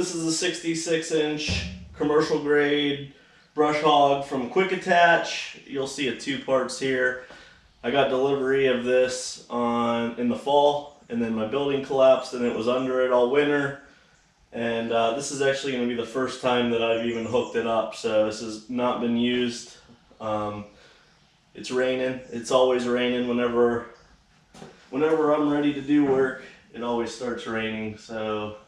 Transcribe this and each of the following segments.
this is a 66-inch commercial grade brush hog from Quick Attach. You'll see it 2 parts here. I got delivery of this in the fall, and then my building collapsed and it was under it all winter. And this is actually going to be the first time that I've even hooked it up, so this has not been used. It's raining. It's always raining whenever I'm ready to do work. It always starts raining, so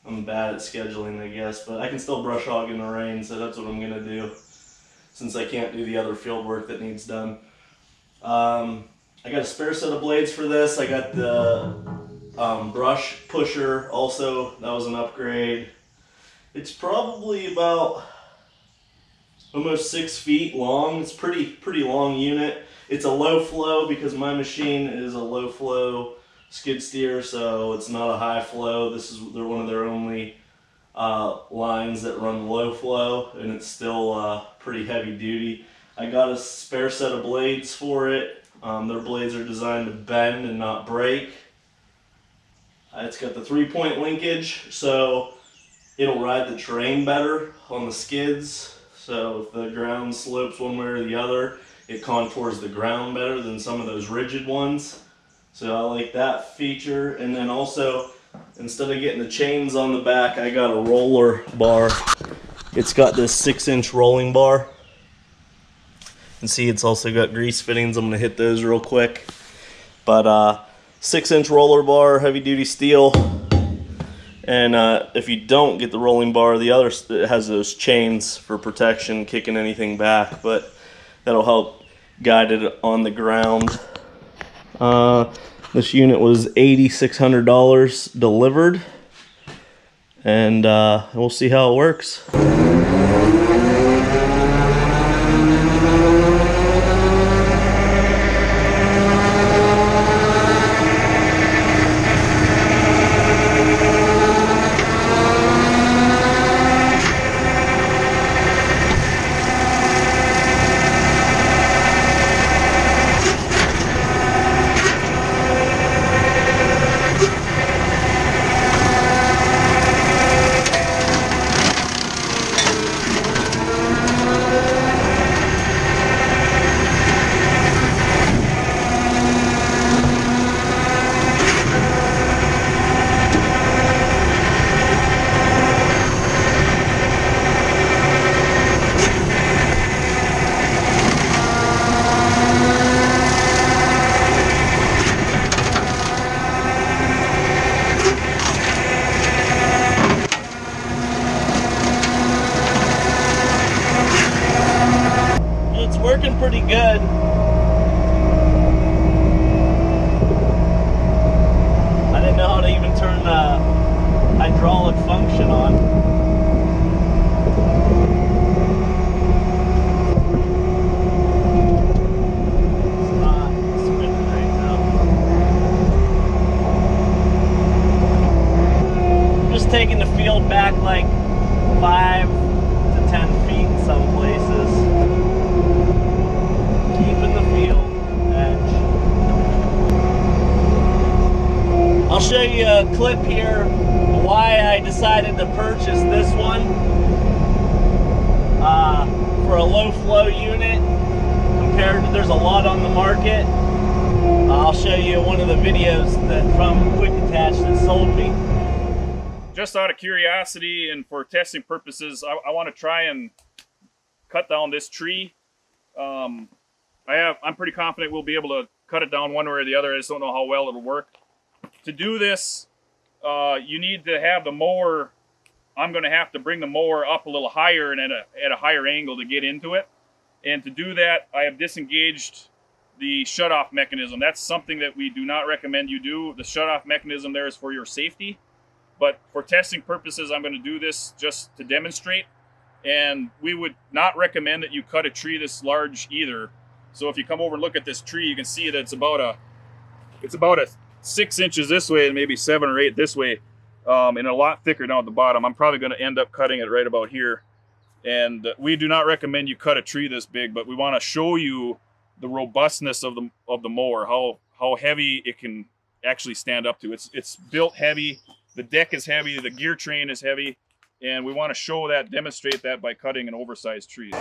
I'm bad at scheduling, I guess, but I can still brush hog in the rain, so that's what I'm going to do since I can't do the other field work that needs done. I got a spare set of blades for this. I got the brush pusher also. That was an upgrade. It's probably about almost 6 feet long. It's pretty long unit. It's a low flow because my machine is a low flow skid steer, so it's not a high flow. They're one of their only lines that run low flow, and it's still pretty heavy duty. I got a spare set of blades for it. Their blades are designed to bend and not break. It's got the 3-point linkage, so it'll ride the terrain better on the skids. So if the ground slopes one way or the other, it contours the ground better than some of those rigid ones. So I like that feature. And then also, instead of getting the chains on the back, I got a roller bar. It's got this 6-inch rolling bar. And see, it's also got grease fittings. I'm gonna hit those real quick. But 6-inch roller bar, heavy duty steel. And if you don't get the rolling bar, the other it has those chains for protection, kicking anything back, but that'll help guide it on the ground. This unit was $8,600 delivered, and we'll see how it works. Working pretty good. I didn't know how to even turn the hydraulic function on. It's not spinning right now. I'm just taking the field back like 5 to 10 feet in some places. Keeping the field edge. I'll show you a clip here why I decided to purchase this one for a low flow unit compared to, there's a lot on the market. I'll show you one of the videos that from Quick Attach that sold me. Just out of curiosity and for testing purposes, I want to try and cut down this tree. I'm pretty confident we'll be able to cut it down one way or the other. I just don't know how well it'll work. To do this, you need to have the mower. I'm going to have to bring the mower up a little higher and at a higher angle to get into it. And to do that, I have disengaged the shutoff mechanism. That's something that we do not recommend you do. The shutoff mechanism there is for your safety. But for testing purposes, I'm going to do this just to demonstrate. And we would not recommend that you cut a tree this large either. So if you come over and look at this tree, you can see that it's about a 6 inches this way and maybe 7 or 8 this way, and a lot thicker down at the bottom. I'm probably going to end up cutting it right about here. And we do not recommend you cut a tree this big, but we want to show you the robustness of the mower, how heavy it can actually stand up to. It's built heavy. the deck is heavy, the gear train is heavy, and we want to show that, demonstrate that by cutting an oversized tree.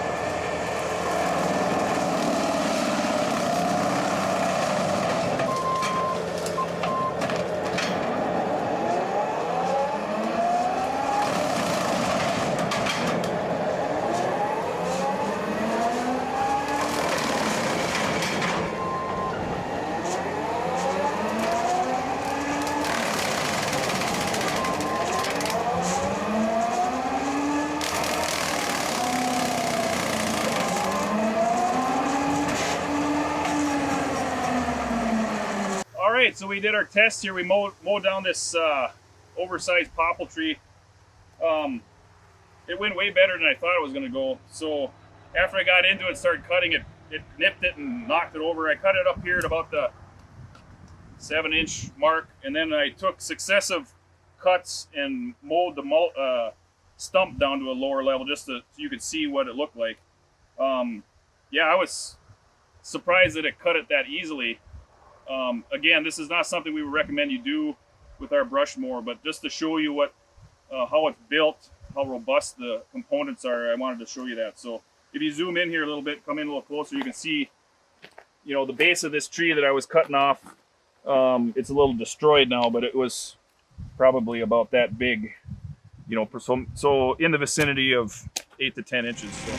All right, so we did our test here. We mowed down this oversized popple tree. It went way better than I thought it was going to go. So after I got into it, started cutting it, it nipped it and knocked it over. I cut it up here at about the 7-inch mark, and then I took successive cuts and mowed the stump down to a lower level just so you could see what it looked like. Yeah, I was surprised that it cut it that easily. Again, this is not something we would recommend you do with our brush mower, but just to show you what how it's built, how robust the components are, I wanted to show you that. So if you zoom in here a little bit, come in a little closer, you can see, you know, the base of this tree that I was cutting off. It's a little destroyed now, but it was probably about that big, you know, so in the vicinity of 8 to 10 inches. So.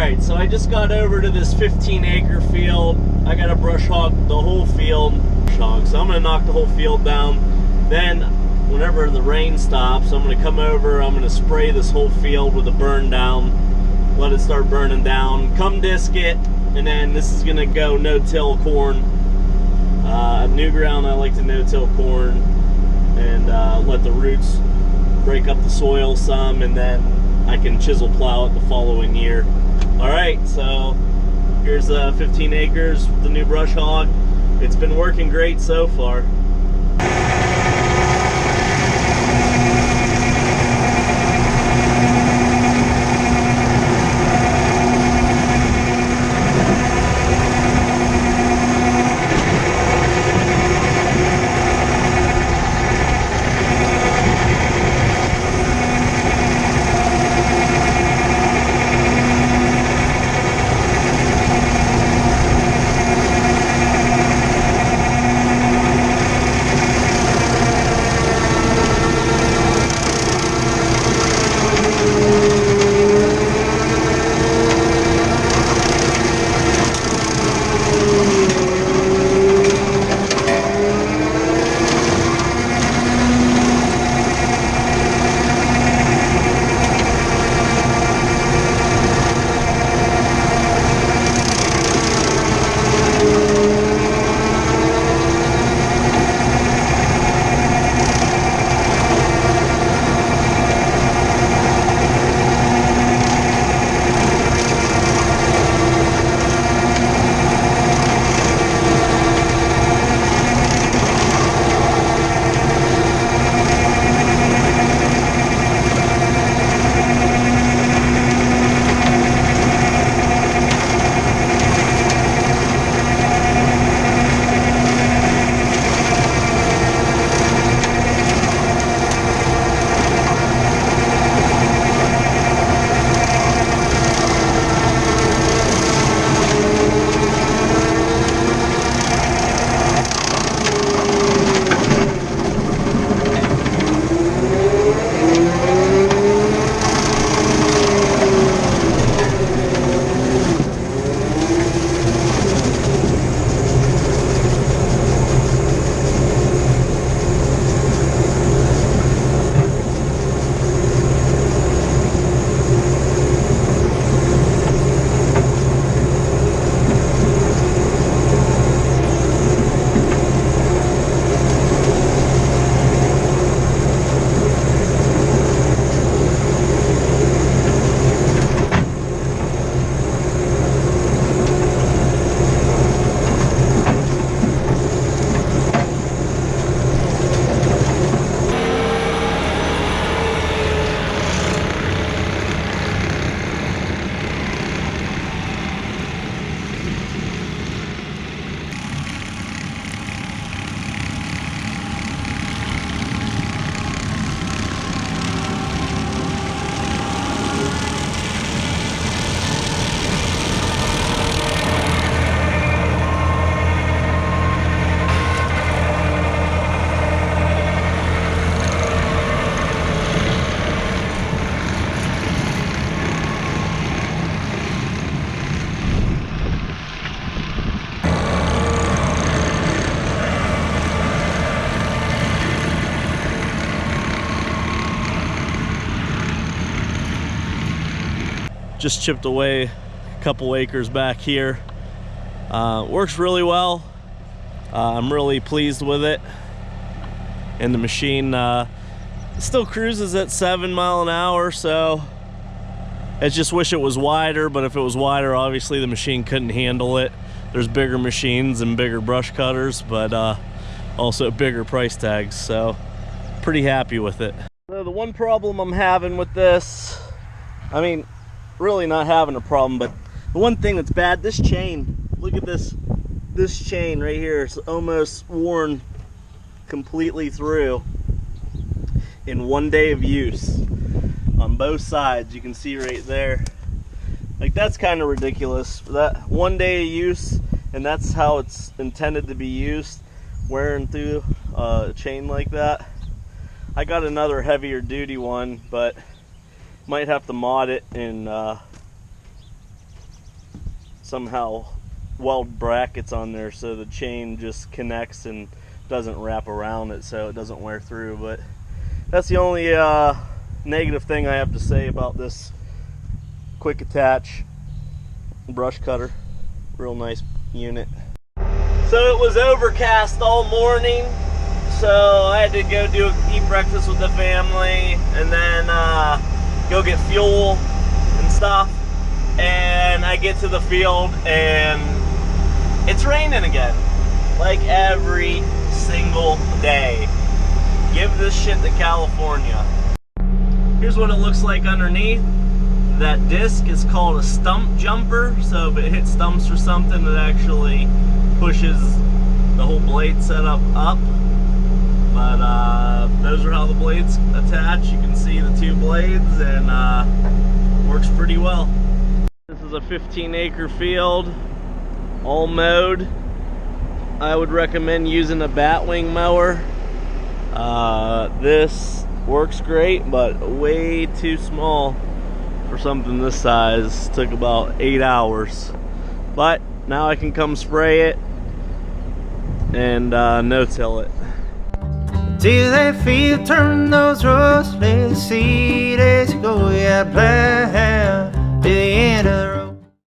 Alright, so I just got over to this 15-acre field. I gotta brush hog the whole field. So I'm gonna knock the whole field down. Then, whenever the rain stops, I'm gonna come over, I'm gonna spray this whole field with a burn down, let it start burning down, come disc it, and then this is gonna go no-till corn. New ground, I like to no-till corn, and let the roots break up the soil some, and then I can chisel plow it the following year. Alright, so here's 15 acres with the new brush hog. It's been working great so far. Just chipped away a couple acres back here. Works really well. I'm really pleased with it. And the machine still cruises at 7 miles an hour, so I just wish it was wider, but if it was wider, obviously the machine couldn't handle it. There's bigger machines and bigger brush cutters, but also bigger price tags, so pretty happy with it. So the one problem I'm having with this, I mean, really not having a problem, but the one thing that's bad, this chain, look at this chain right here, it's almost worn completely through in 1 day of use on both sides. You can see right there, like, that's kind of ridiculous for that 1 day of use, and that's how it's intended to be used, wearing through a chain like that. I got another heavier duty one, but might have to mod it and somehow weld brackets on there so the chain just connects and doesn't wrap around it so it doesn't wear through. But that's the only negative thing I have to say about this quick attach brush cutter. Real nice unit. So it was overcast all morning, so I had to go eat breakfast with the family and then go get fuel and stuff. And I get to the field and it's raining again, like every single day. Give this shit to California. Here's what it looks like underneath. That disc is called a stump jumper, so if it hits stumps or something, it actually pushes the whole blade setup up. But those are how the blades attach. You can see the two blades, and works pretty well. This is a 15-acre field, all mowed. I would recommend using a batwing mower. This works great, but way too small for something this size. Took about 8 hours, but now I can come spray it and no-till it. Till that field turn those roads, let's see, let's go, yeah, play.